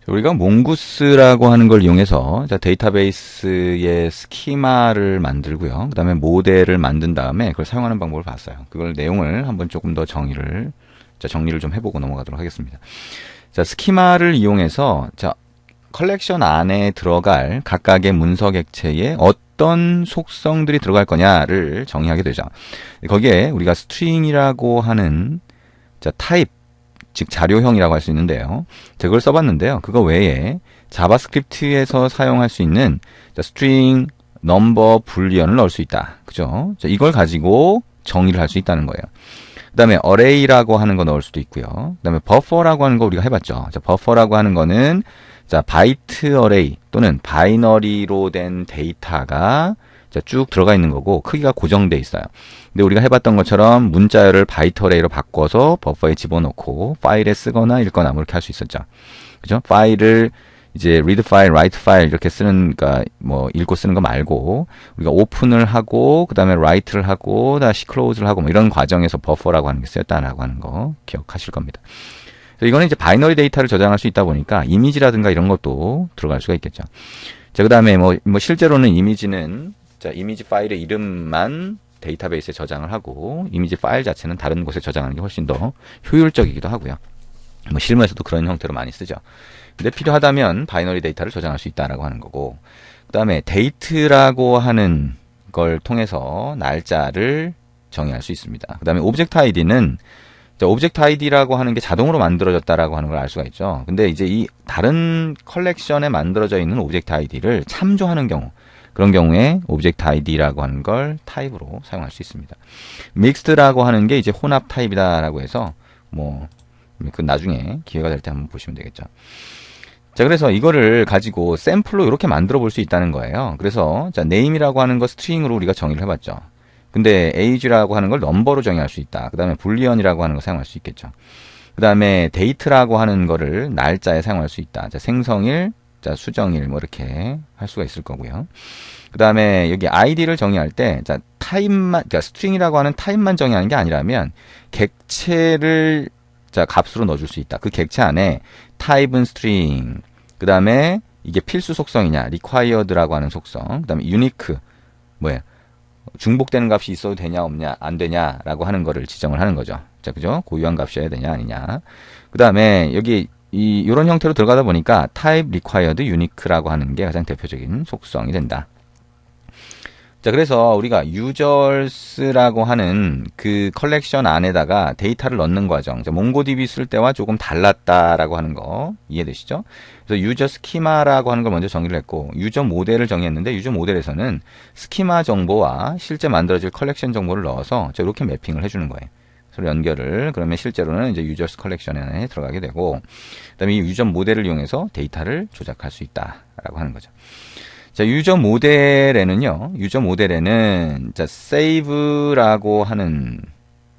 우리가 몽구스라고 하는 걸 이용해서 데이터베이스의 스키마를 만들고요. 그 다음에 모델을 만든 다음에 그걸 사용하는 방법을 봤어요. 그걸 내용을 한번 조금 더 정리를 좀 해보고 넘어가도록 하겠습니다. 자, 스키마를 이용해서 컬렉션 안에 들어갈 각각의 문서 객체에 어떤 속성들이 들어갈 거냐를 정의하게 되죠. 거기에 우리가 스트링이라고 하는 타입, 즉 자료형이라고 할 수 있는데요. 그걸 써봤는데요. 그거 외에 자바스크립트에서 사용할 수 있는 스트링, 넘버, 불리언을 넣을 수 있다. 그죠? 이걸 가지고 정의를 할 수 있다는 거예요. 그 다음에 array라고 하는 거 넣을 수도 있고요. 그 다음에 buffer라고 하는 거 우리가 해봤죠. buffer라고 하는 거는 바이트 어레이 또는 바이너리로 된 데이터가 쭉 들어가 있는 거고 크기가 고정돼 있어요. 근데 우리가 해봤던 것처럼 문자열을 바이트 어레이로 바꿔서 버퍼에 집어넣고 파일에 쓰거나 읽거나 뭐 이렇게 할 수 있었죠. 그죠? 파일을 이제 read 파일, write 파일 이렇게 쓰는, 그러니까 뭐 읽고 쓰는 거 말고 우리가 오픈을 하고 그 다음에 write를 하고 다시 close를 하고 뭐 이런 과정에서 버퍼라고 하는 게 쓰였다라고 하는 거 기억하실 겁니다. 이거는 이제 바이너리 데이터를 저장할 수 있다 보니까 이미지라든가 이런 것도 들어갈 수가 있겠죠. 자, 그 다음에 뭐 실제로는 이미지는 이미지 파일의 이름만 데이터베이스에 저장을 하고 이미지 파일 자체는 다른 곳에 저장하는 게 훨씬 더 효율적이기도 하고요. 뭐 실무에서도 그런 형태로 많이 쓰죠. 근데 필요하다면 바이너리 데이터를 저장할 수 있다라고 하는 거고, 그 다음에 date라고 하는 걸 통해서 날짜를 정의할 수 있습니다. 그 다음에 오브젝트 아이디는 오브젝트 아이디라고 하는 게 자동으로 만들어졌다라고 하는 걸 알 수가 있죠. 근데 이제 이 다른 컬렉션에 만들어져 있는 오브젝트 아이디를 참조하는 경우, 그런 경우에 오브젝트 아이디라고 하는 걸 타입으로 사용할 수 있습니다. 믹스드라고 하는 게 이제 혼합 타입이다라고 해서 그 나중에 기회가 될 때 한번 보시면 되겠죠. 자, 그래서 이거를 가지고 샘플로 이렇게 만들어 볼 수 있다는 거예요. 그래서 name이라고 하는 거 스트링으로 우리가 정의를 해봤죠. 근데 age라고 하는 걸 넘버로 정의할 수 있다. 그 다음에 불리언이라고 하는 거 사용할 수 있겠죠. 그 다음에 date라고 하는 거를 날짜에 사용할 수 있다. 생성일, 수정일 뭐 이렇게 할 수가 있을 거고요. 그 다음에 여기 id를 정의할 때 타입만, 그러니까 스트링이라고 하는 타입만 정의하는 게 아니라면 객체를 값으로 넣어줄 수 있다. 그 객체 안에 타입은 스트링, 그 다음에 이게 필수 속성이냐, required라고 하는 속성, 그 다음에 unique, 중복되는 값이 있어도 되냐 없냐 안 되냐라고 하는 거를 지정을 하는 거죠. 그죠? 고유한 값이어야 되냐 아니냐. 그 다음에 여기 이런 형태로 들어가다 보니까 type required unique라고 하는 게 가장 대표적인 속성이 된다. 자, 그래서 우리가 users라고 하는 그 컬렉션 안에다가 데이터를 넣는 과정, 몽고DB 쓸 때와 조금 달랐다라고 하는 거 이해되시죠? 그래서 유저 스키마라고 하는 걸 먼저 정의를 했고, 유저 모델을 정의했는데, 유저 모델에서는 스키마 정보와 실제 만들어질 컬렉션 정보를 넣어서 이렇게 매핑을 해주는 거예요. 서로 연결을, 그러면 실제로는 이제 유저스 컬렉션 안에 들어가게 되고, 그 다음에 이 유저 모델을 이용해서 데이터를 조작할 수 있다라고 하는 거죠. 자, 유저 모델에는 save라고 하는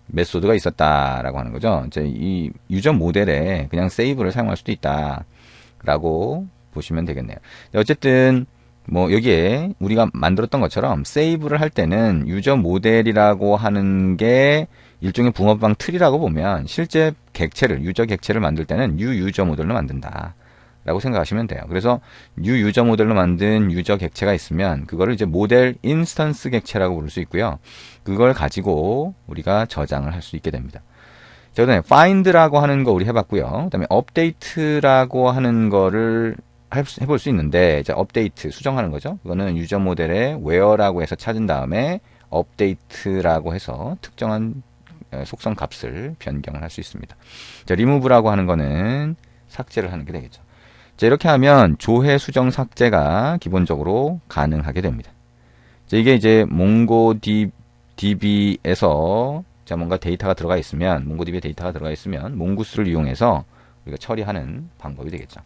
메소드가 있었다라고 하는 거죠. 이 유저 모델에 그냥 save를 사용할 수도 있다라고 보시면 되겠네요. 어쨌든 여기에 우리가 만들었던 것처럼 save를 할 때는 유저 모델이라고 하는 게 일종의 붕어빵 틀이라고 보면 실제 유저 객체를 만들 때는 new 유저 모델로 만든다. 라고 생각하시면 돼요. 그래서 new 유저 모델로 만든 유저 객체가 있으면 그거를 이제 모델 인스턴스 객체라고 부를 수 있고요. 그걸 가지고 우리가 저장을 할 수 있게 됩니다. 자, 그다음에 find라고 하는 거 우리 해봤고요. 그다음에 update라고 하는 거를 해볼 수 있는데, update 수정하는 거죠. 그거는 유저 모델에 where라고 해서 찾은 다음에 update라고 해서 특정한 속성 값을 변경을 할 수 있습니다. 자, remove라고 하는 거는 삭제를 하는 게 되겠죠. 자, 이렇게 하면 조회, 수정, 삭제가 기본적으로 가능하게 됩니다. 자, 이게 이제 몽고DB에서 뭔가 데이터가 들어가 있으면, 몽고DB에 데이터가 들어가 있으면 몽구스를 이용해서 우리가 처리하는 방법이 되겠죠.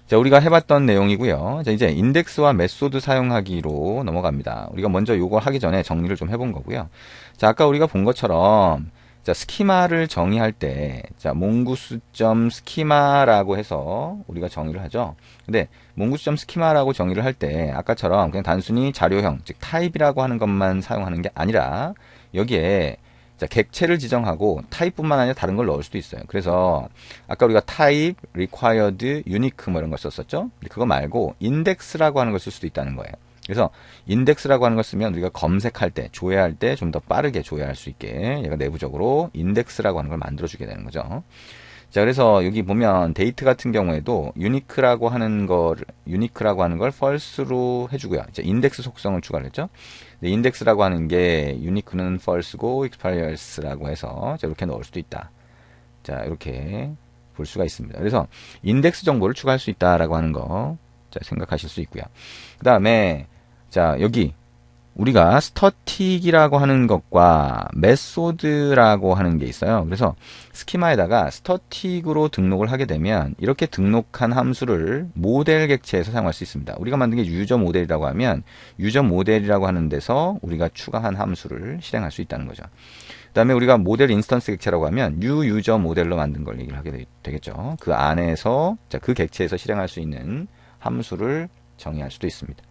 자, 우리가 해봤던 내용이고요. 자, 이제 인덱스와 메소드 사용하기로 넘어갑니다. 우리가 먼저 이거 하기 전에 정리를 좀 해본 거고요. 자, 아까 우리가 본 것처럼 스키마를 정의할 때, mongoose.schema라고 해서 우리가 정의를 하죠. 근데 mongoose.schema라고 정의를 할 때 아까처럼 그냥 단순히 자료형, 즉 타입이라고 하는 것만 사용하는 게 아니라 여기에 자, 객체를 지정하고 타입뿐만 아니라 다른 걸 넣을 수도 있어요. 그래서 아까 우리가 타입, required, unique 뭐 이런 걸 썼었죠. 근데 그거 말고 index라고 하는 걸 쓸 수도 있다는 거예요. 그래서 index라고 하는 걸 쓰면 우리가 검색할 때, 조회할 때 좀 더 빠르게 조회할 수 있게 얘가 내부적으로 index라고 하는 걸 만들어주게 되는 거죠. 자, 그래서 여기 보면 데이트 같은 경우에도 unique라고 하는 걸 false로 해주고요. 이제 인덱스 속성을 추가를 했죠. 네, index라고 하는 게 unique는 false고 expiras라고 해서 이렇게 넣을 수도 있다. 자, 이렇게 볼 수가 있습니다. 그래서 인덱스 정보를 추가할 수 있다라고 하는 거, 자, 생각하실 수 있고요. 그 다음에 자, 여기 우리가 스터틱이라고 하는 것과 메소드라고 하는 게 있어요. 그래서 스키마에다가 스터틱으로 등록을 하게 되면 이렇게 등록한 함수를 모델 객체에서 사용할 수 있습니다. 우리가 만든 게 유저 모델이라고 하면 유저 모델이라고 하는 데서 우리가 추가한 함수를 실행할 수 있다는 거죠. 그 다음에 우리가 모델 인스턴스 객체라고 하면 뉴 유저 모델로 만든 걸 얘기를 하게 되겠죠. 그 안에서 그 객체에서 실행할 수 있는 함수를 정의할 수도 있습니다.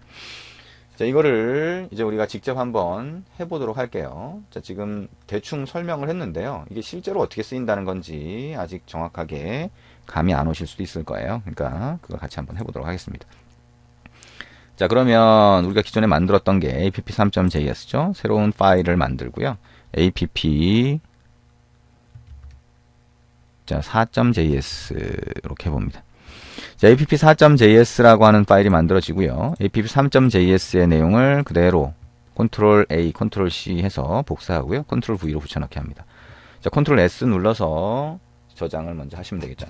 자, 이거를 이제 우리가 직접 한번 해보도록 할게요. 자, 지금 대충 설명을 했는데요. 이게 실제로 어떻게 쓰인다는 건지 아직 정확하게 감이 안 오실 수도 있을 거예요. 그러니까 그거 같이 한번 해보도록 하겠습니다. 자, 그러면 우리가 기존에 만들었던 게 app3.js죠. 새로운 파일을 만들고요. app 자, 4.js 이렇게 해봅니다. 자, app4.js라고 하는 파일이 만들어지고요. app3.js의 내용을 그대로 Ctrl A, Ctrl C 해서 복사하고요. Ctrl V로 붙여넣기 합니다. 자, Ctrl S 눌러서 저장을 먼저 하시면 되겠죠.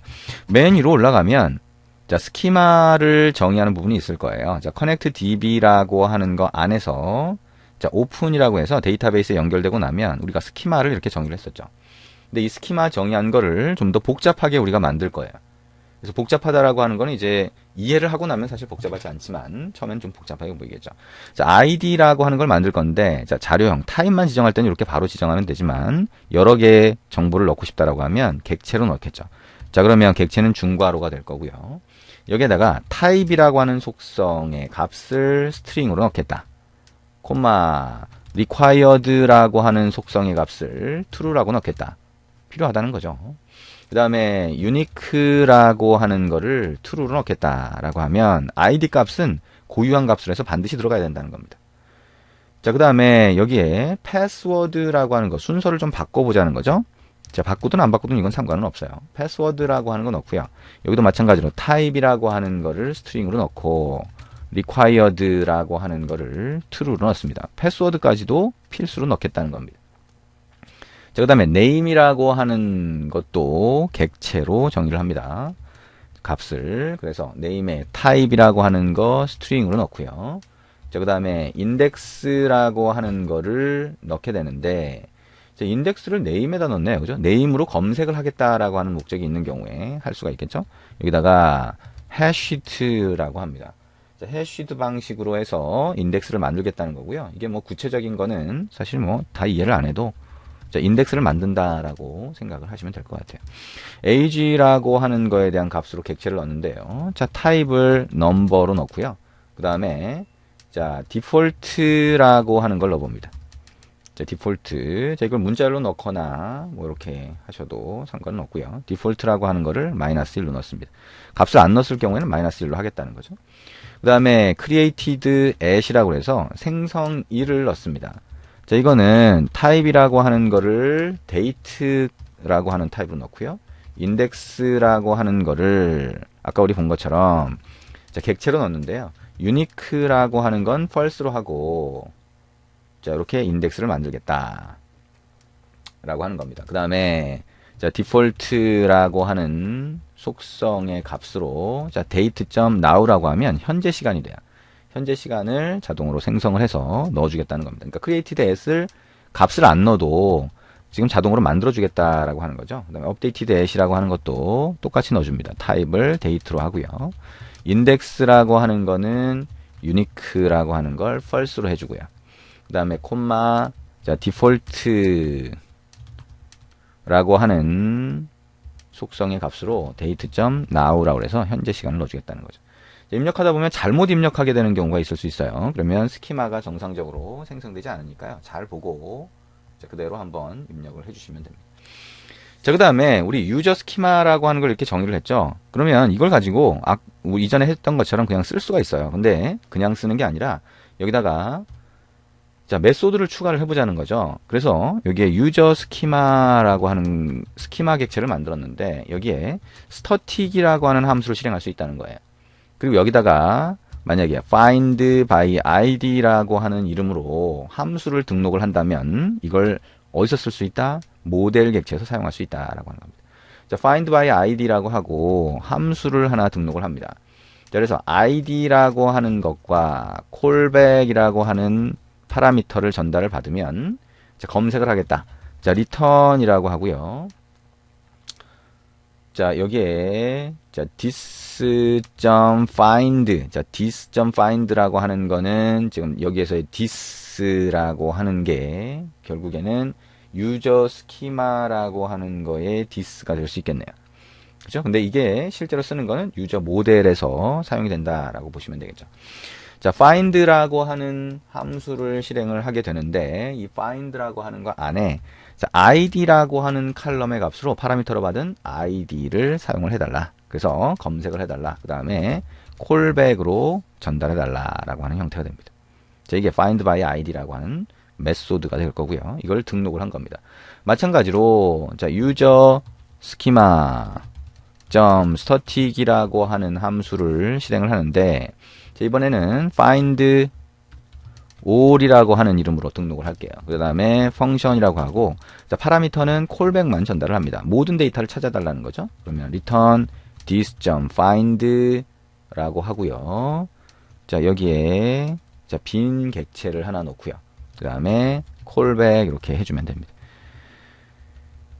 맨 위로 올라가면 자, 스키마를 정의하는 부분이 있을 거예요. 자, connectDB라고 하는 거 안에서 자, 오픈이라고 해서 데이터베이스에 연결되고 나면 우리가 스키마를 이렇게 정의를 했었죠. 근데 이 스키마 정의한 거를 좀 더 복잡하게 우리가 만들 거예요. 그래서 복잡하다라고 하는 거는 이제 이해를 하고 나면 사실 복잡하지 않지만 처음엔 좀 복잡하게 보이겠죠. 자, id라고 하는 걸 만들 건데 자, 자료형 타입만 지정할 때는 이렇게 바로 지정하면 되지만 여러 개의 정보를 넣고 싶다라고 하면 객체로 넣겠죠. 자, 그러면 객체는 중괄호가 될 거고요. 여기에다가 타입이라고 하는 속성의 값을 스트링으로 넣겠다. 콤마 required라고 하는 속성의 값을 true라고 넣겠다. 필요하다는 거죠. 그 다음에 unique라고 하는 거를 true로 넣겠다라고 하면 id 값은 고유한 값으로 해서 반드시 들어가야 된다는 겁니다. 자, 그 다음에 여기에 password라고 하는 거 순서를 좀 바꿔보자는 거죠. 자, 바꾸든 안 바꾸든 이건 상관은 없어요. password라고 하는 거 넣고요. 여기도 마찬가지로 type이라고 하는 거를 string으로 넣고 required라고 하는 거를 true로 넣습니다. password까지도 필수로 넣겠다는 겁니다. 자, 그 다음에 name이라고 하는 것도 객체로 정의를 합니다. 값을. 그래서 name의 type이라고 하는 거 string으로 넣고요. 자, 그 다음에 index라고 하는 거를 넣게 되는데 자, index를 name에다 넣네요. 그죠? name으로 검색을 하겠다라고 하는 목적이 있는 경우에 할 수가 있겠죠? 여기다가 hashed라고 합니다. 자, hashed 방식으로 해서 인덱스를 만들겠다는 거고요. 이게 뭐 구체적인 거는 사실 뭐 다 이해를 안 해도 자, 인덱스를 만든다라고 생각을 하시면 될 것 같아요. age라고 하는 거에 대한 값으로 객체를 넣는데요. 자, 타입을 number로 넣고요. 그 다음에 자, default라고 하는 걸 넣어봅니다. 자, 디폴트. 자, 이걸 문자열로 넣거나 뭐 이렇게 하셔도 상관은 없고요. 디폴트라고 하는 거를 -1로 넣습니다. 값을 안 넣었을 경우에는 -1로 하겠다는 거죠. 그 다음에 created at이라고 해서 생성 1을 넣습니다. 자, 이거는 타입이라고 하는 거를 date라고 하는 타입으로 넣고요. index라고 하는 거를 아까 우리 본 것처럼 자, 객체로 넣는데요. unique라고 하는 건 false로 하고 자, 이렇게 인덱스를 만들겠다 라고 하는 겁니다. 그 다음에 자, default라고 하는 속성의 값으로 자, date.now라고 하면 현재 시간이 돼요. 현재 시간을 자동으로 생성을 해서 넣어주겠다는 겁니다. 그러니까 created at을 값을 안 넣어도 지금 자동으로 만들어주겠다라고 하는 거죠. 그 다음에 updated at이라고 하는 것도 똑같이 넣어줍니다. 타입을 date로 하고요. index라고 하는 거는 unique라고 하는 걸 false로 해주고요. 그 다음에 콤마 자, default라고 하는 속성의 값으로 date.now라고 해서 현재 시간을 넣어주겠다는 거죠. 입력하다 보면 잘못 입력하게 되는 경우가 있을 수 있어요. 그러면 스키마가 정상적으로 생성되지 않으니까요. 잘 보고 자, 그대로 한번 입력을 해주시면 됩니다. 자, 그 다음에 우리 유저 스키마라고 하는 걸 이렇게 정의를 했죠. 그러면 이걸 가지고 이전에 했던 것처럼 그냥 쓸 수가 있어요. 근데 그냥 쓰는 게 아니라 여기다가 자, 메소드를 추가를 해보자는 거죠. 그래서 여기에 유저 스키마라고 하는 스키마 객체를 만들었는데 여기에 스터틱이라고 하는 함수를 실행할 수 있다는 거예요. 그리고 여기다가 만약에 find by id라고 하는 이름으로 함수를 등록을 한다면 이걸 어디서 쓸 수 있다? 모델 객체에서 사용할 수 있다라고 하는 겁니다. 자, find by id라고 하고 함수를 하나 등록을 합니다. 자, 그래서 id라고 하는 것과 callback이라고 하는 파라미터를 전달을 받으면 자, 검색을 하겠다. 자, return이라고 하고요. 자, 여기에 자, this.find 자, this.find라고 하는 거는 지금 여기에서의 this라고 하는 게 결국에는 유저 스키마라고 하는 거에 this가 될 수 있겠네요. 그죠? 근데 이게 실제로 쓰는 거는 유저 모델에서 사용이 된다라고 보시면 되겠죠. 자, find라고 하는 함수를 실행을 하게 되는데 이 find라고 하는 거 안에 자, id라고 하는 칼럼의 값으로 파라미터로 받은 id를 사용을 해달라. 그래서 검색을 해달라. 그 다음에 callback으로 전달해달라라고 하는 형태가 됩니다. 자, 이게 find by id라고 하는 메소드가 될 거고요. 이걸 등록을 한 겁니다. 마찬가지로 자, user schema static이라고 하는 함수를 실행을 하는데 자, 이번에는 find all이라고 하는 이름으로 등록을 할게요. 그 다음에 function이라고 하고 자, 파라미터는 callback만 전달을 합니다. 모든 데이터를 찾아달라는 거죠. 그러면 return this.find 라고 하고요. 자, 여기에 자, 빈 객체를 하나 놓고요. 그 다음에 callback 이렇게 해주면 됩니다.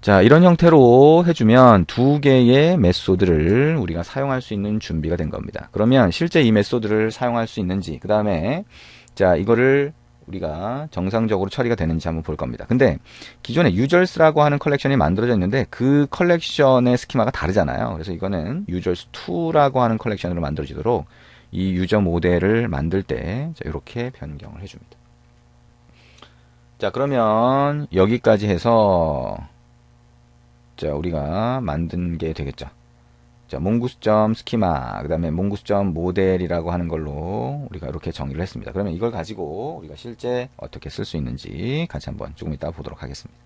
자, 이런 형태로 해주면 두 개의 메소드를 우리가 사용할 수 있는 준비가 된 겁니다. 그러면 실제 이 메소드를 사용할 수 있는지, 그 다음에 자, 이거를 우리가 정상적으로 처리가 되는지 한번 볼 겁니다. 근데 기존에 users라고 하는 컬렉션이 만들어져 있는데 그 컬렉션의 스키마가 다르잖아요. 그래서 이거는 users2라고 하는 컬렉션으로 만들어지도록 이 유저 모델을 만들 때 이렇게 변경을 해줍니다. 자, 그러면 여기까지 해서 자, 우리가 만든 게 되겠죠. 자, mongoose.schema, 그 다음에 mongoose.model이라고 하는 걸로 우리가 이렇게 정의를 했습니다. 그러면 이걸 가지고 우리가 실제 어떻게 쓸 수 있는지 같이 한번 조금 이따 보도록 하겠습니다.